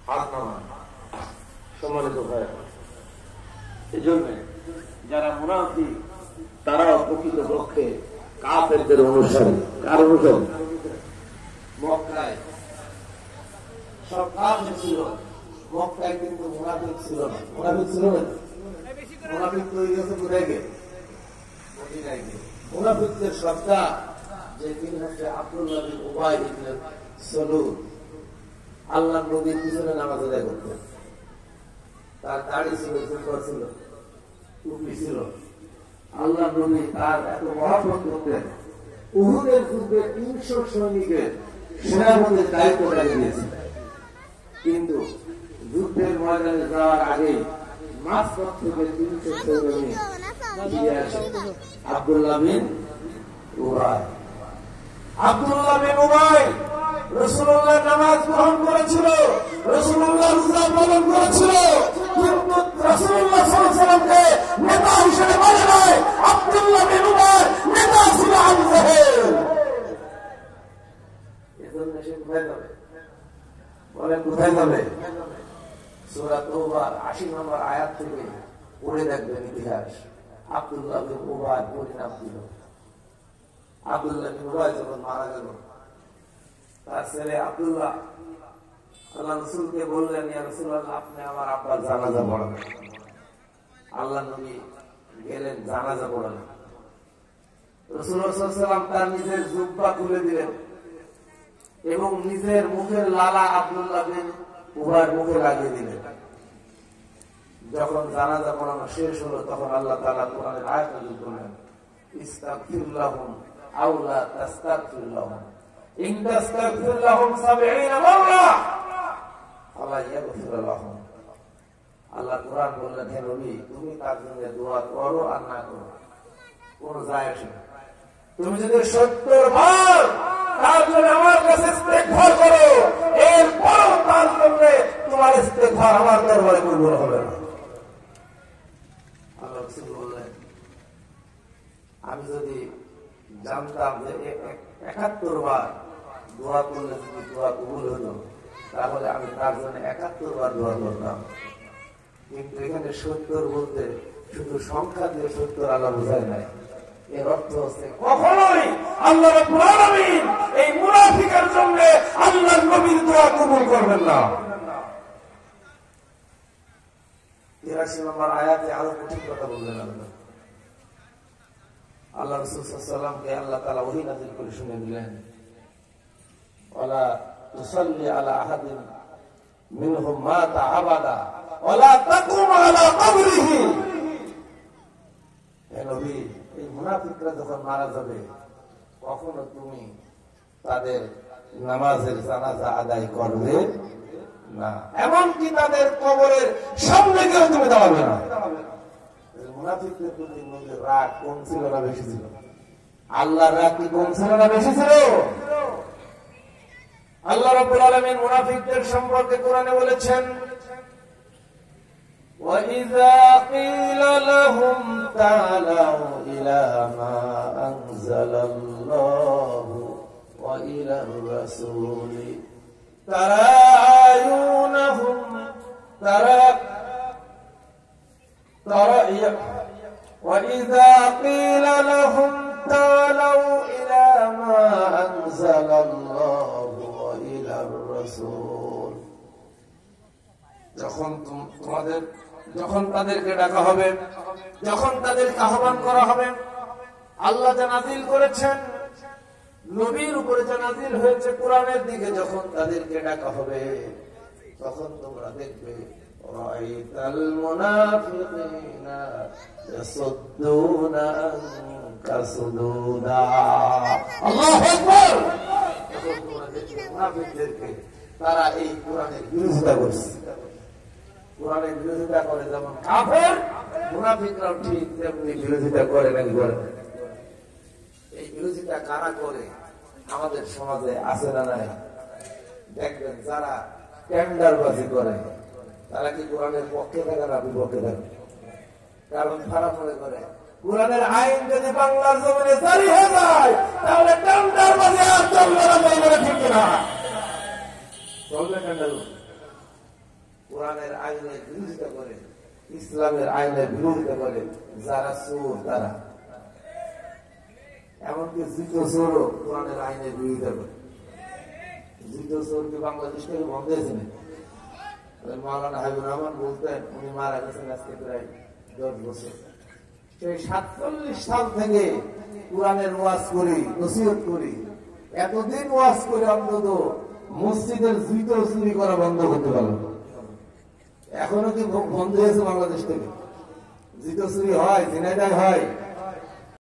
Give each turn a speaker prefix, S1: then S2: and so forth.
S1: হাত নামান। সম্মানিত ভাই, এই জন্য যারা মুনাফিক তারাও প্রকৃত পক্ষে কাফেরদের অনুসারী। কার অনুসারী? মক্কায় সব কাফের ছিল, মক্কায় কিন্তু মুনাফিক ছিল না। মুনাফিক ছিল না, মুনাফিক তৈরি হয়েছে কোথায় গিয়ে? মদিনায় গিয়ে। মুনাফিকদের সত্তা যে তিনি হচ্ছে আব্দুল্লাহ বিন উবাই ইবনে সালুল, আল্লাহর নবীর পিছনে নামাজ আদায় করতেন। তার দাড়ি ছিল, জুব্বা ছিল, টুপি ছিল। আল্লাহর নবী তার এত মহব্বত করতেন, উহুদের যুদ্ধে ৩০০ সৈনিকের সেনাপতির দায়িত্ব লাগিয়ে দিয়েছেন। কিন্তু যুদ্ধের ময়দানে যাওয়ার আগে মাঝপথ থেকে ৩০০ সৈনিক ফিরে আসে আব্দুল্লাহ বিন উবাই। আব্দুল্লাহ বিন উবাই রাসূলুল্লাহ নামাজ গ্রহণ করেছিল, রাসূলুল্লাহ রোজা পালন করেছিল, কিন্তু রাসূলুল্লাহ সাল্লাল্লাহু আলাইহি ওয়াসাল্লামকে নেতা হিসেবে মানে নাই। আব্দুল্লাহ বিন উবাই নেতা ছিল আবু জাহেল। এজন্য সে কোথায় যাবে? বলেন কোথায় যাবে? সূরা তাওবার ৮০ নম্বর আয়াত থেকে পড়ে দেখবেন ইতিহাস। আব্দুল্লাহ বিন উবাই পরিণাম দিল। আব্দুল্লাহ বিন উবাই যখন মারা গেল, তার ছেলে আব্দুল্লাহ আল্লাহ রাসূলকে বললেন, ইয়া রাসূলুল্লাহ, আপনি আমার আব্বার জানাজা পড়াবেন। আল্লাহ নবী গেলেন, জানাজা পড়ালেন। রাসূলুল্লাহ সাল্লাল্লাহু আলাইহি ওয়াসাল্লাম তার নিজের জুব্বা খুলে দিলেন এবং নিজের মুখের লালা আব্দুল্লাহ বিন উবাইয়ের মুখে লাগিয়ে দিলেন। যখন জানাজা পড়ানো শেষ হলো, তখন আল্লাহ তাআলা কোরআনের আয়াত নাযিল করলেন, ইস্তাগফির লাহুম আও লা তাস্তাগফির লাহুম ইন তাস্তাগফির লাহুম ৭০ মাররা ফালা ইয়াগফির লাহুম। আল্লাহ কোরআন বললেন, হে নবী, তুমি তার জন্য দোয়া করো আর না করো, কোন যায় আসে না। তুমি যদি ৭০ বার তার জন্য আমার কাছে ইস্তেগফার করো, এরপরও তার জন্য তোমার ইস্তেগফার আমার দরবারে কবুল হবে না। আল্লাহ রাসূল বললেন, আমি যদি জানতাম যে ৭১ বার দোয়া করলে যদি দোয়া কবুল হতো, তাহলে আমি তার জন্য ৭১ বার দোয়া করতাম। কিন্তু এখানে ৭০ বলতে শুধু সংখ্যা দিয়ে ৭০ আল্লাহ বোঝায় নাই। এর অর্থ হচ্ছে কখনোই আল্লাহ রাব্বুল আলামিন এই মুনাফিকের জন্য আল্লাহর নবীর দোয়া কবুল করবেন না। ৮৩ নম্বর আয়াতে আরো কঠিন কথা বললেন আল্লাহ। আল্লাহ রাসূল সাল্লাল্লাহু আলাইহি ওয়াসাল্লামকে আল্লাহ তাআলা ওহী নাযিল করে শুনিয়ে দিলেন, ওয়ালা তুসাল্লি আলা আহাদিন মিনহুম মাতা আবাদা ওয়ালা তাকুম আলা কবরিহি। হে নবী, এই মুনাফিকরা যখন মারা যাবে, কখনো তুমি তাদের নামাজের জানাজা আদায় করবে না, এমনকি তাদের কবরের সামনে গিয়েও তুমি দাঁড়াবে না। মুনাফিকদের প্রতি নবীর রাগ কম ছিল না বেশি ছিল? আল্লাহর রাগ কি কম ছিল না বেশি ছিল? আল্লাহ রাব্বুল আলামিন মুনাফিকদের সম্পর্কে কোরআনে বলেছেন, وَإِذَا قِيلَ لَهُمْ تَعَالَوْا إِلَى مَا أَنزَلَ اللَّهُ وَإِلَى الرَّسُولِ تَرَى أَعْيُنَهُمْ وَإِذَا قِيلَ لَهُمْ تَعَالَوْا إِلَى مَا أَنزَلَ اللَّهُ وَإِلَى الرَّسُولِ যখন তাদেরকে ডাকা হবে, যখন তাদেরকে আহ্বান করা হবে, আল্লাহ যা নাযিল করেছেন, নবীর উপরে যা নাযিল হয়েছে কোরআনের দিকে যখন তাদেরকে ডাকা হবে, তখন তোমরা দেখবে রাআইতাল মুনাফিকিনা ইয়াসুদ্দুনা আনকা সুদুদা। আল্লাহু আকবার। তখন তোমরা দেখবে মুনাফিকদেরকে, তারা এই কোরআনের বিরোধিতা করছে। কোরআনের বিরোধিতা করে যেমন কাফের, মুনাফিকরাও ঠিক তেমনি বিরোধিতা করে নাকি করে? এই বিরোধিতা কারা করে আমাদের সমাজে আছে না নাই? দেখবেন যারা টেন্ডারবাজি করে, তারা কি কোরআনের পক্ষে থাকে না বিপক্ষে থাকে? কারণ তারা মনে করে কোরআনের আইন যদি বাংলার জমিনে জারি হয়ে যায়, তাহলে টেন্ডারবাজি আর চলবে না। ঠিক না? চলবে টেন্ডারবাজি? কোরআনের আইনের বিরোধিতা করে, ইসলামের আইনের বিরোধিতা করে যারা চোর তারা, এমনকি জুতো চোরও কোরআনের আইনের বিরোধিতা করে। জুতো চোরকে বাংলাদেশ থেকে বন্ধ হয়েছে না। মাওলানা হাবিবুর রহমান বলতেন, উনি মারা গেছেন আজকে প্রায় 10 বছর। সেই 47 সাল থেকে কোরআনের ওয়াজ করি, নসিহত করি, এতদিন ওয়াজ করে অন্তত মসজিদের জুতো চুরি করা বন্ধ করতে পারলাম। এখনো কি বন্ধ হয়েছে বাংলাদেশ থেকে? জুতো চুরি হয়, ঝিনাইদহ হয়,